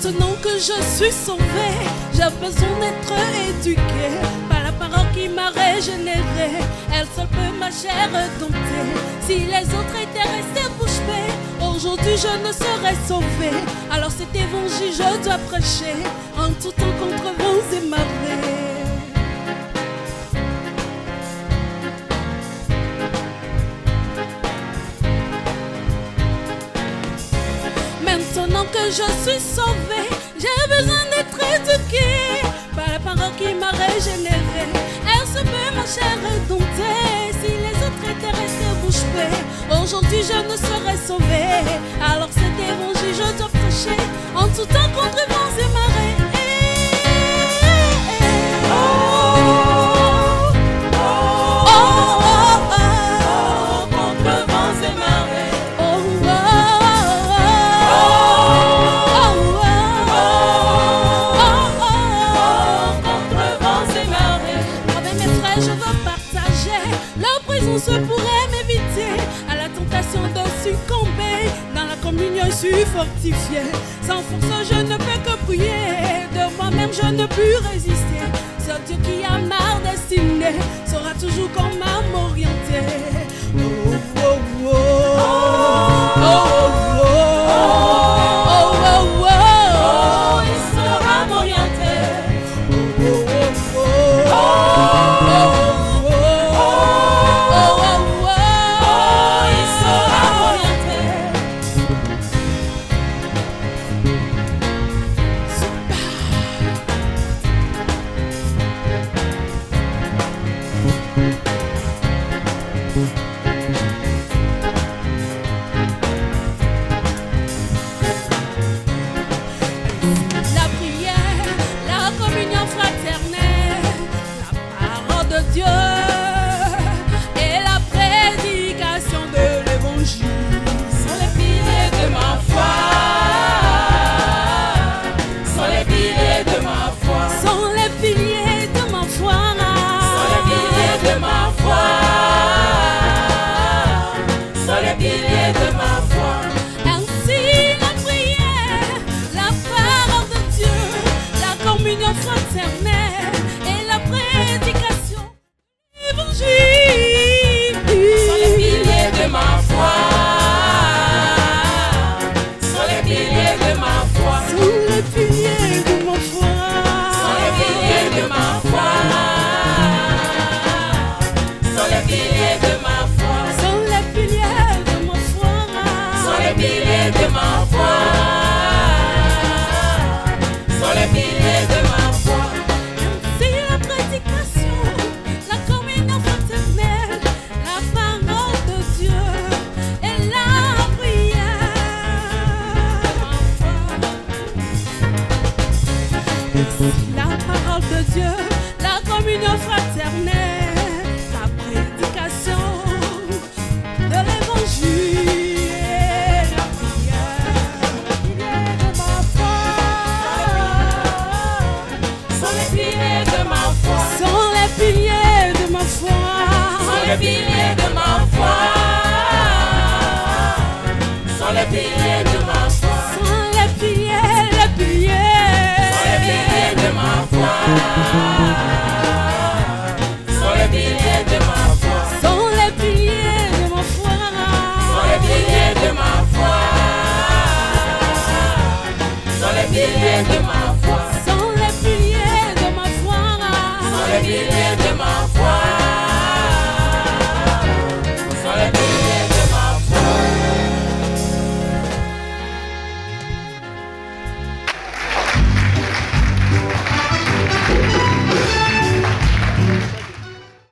Maintenant que je suis sauvée, j'ai besoin d'être éduquée par la parole qui m'a régénérée. Elle seule peut ma chair dompter. Si les autres étaient restés bouche bée, aujourd'hui je ne serais sauvée. Alors cet évangile je dois prêcher en tout temps contre vents et marées. Maintenant que je suis sauvée, j'ai besoin d'être éduquée par la parole qui m'a régénérée. Elle se peut ma chair dompter. Si les autres étaient restés bouche bée, aujourd'hui je ne serais sauvée. Alors cet évangile je dois prêcher en tout temps contre vents et marées. Se pourrait m'éviter à la tentation de succomber. Dans la communion je suis fortifié. Sans force je ne peux que prier. De moi-même je ne puis résister. Ce Dieu qui a ma destinée saura toujours comment m'orienter. Oh, oh, oh, oh, oh, oh, oh, oh, il saura m'orienter. Oh, oh, oh, oh, la prière, la communion fraternelle, la parole de Dieu et la prédication de l'évangile sont les piliers de ma foi. Sont les piliers de ma foi. Sont les piliers de ma foi. Sont les piliers de ma foi. Sont les piliers de ma foi. Ainsi la prière, la parole de Dieu, la communion fraternelle et la prédication de l'évangile sont les piliers de ma foi. Sont les piliers de ma foi. Sont les piliers de ma foi. Sont les piliers de ma foi. Sont les piliers de ma foi. Sont les piliers de ma foi. Sont les piliers de ma foi. Sont les piliers de ma foi. C'est la prédication, la communion fraternelle, la parole de Dieu et la prière. La parole de Dieu, la communion fraternelle, la prédication de l'évangile et la prière. Sont les piliers de ma foi. Sont les piliers de ma foi. Sont les piliers de ma foi. Sont les piliers de ma foi. Sont les piliers, les piliers. Sont les piliers de ma foi.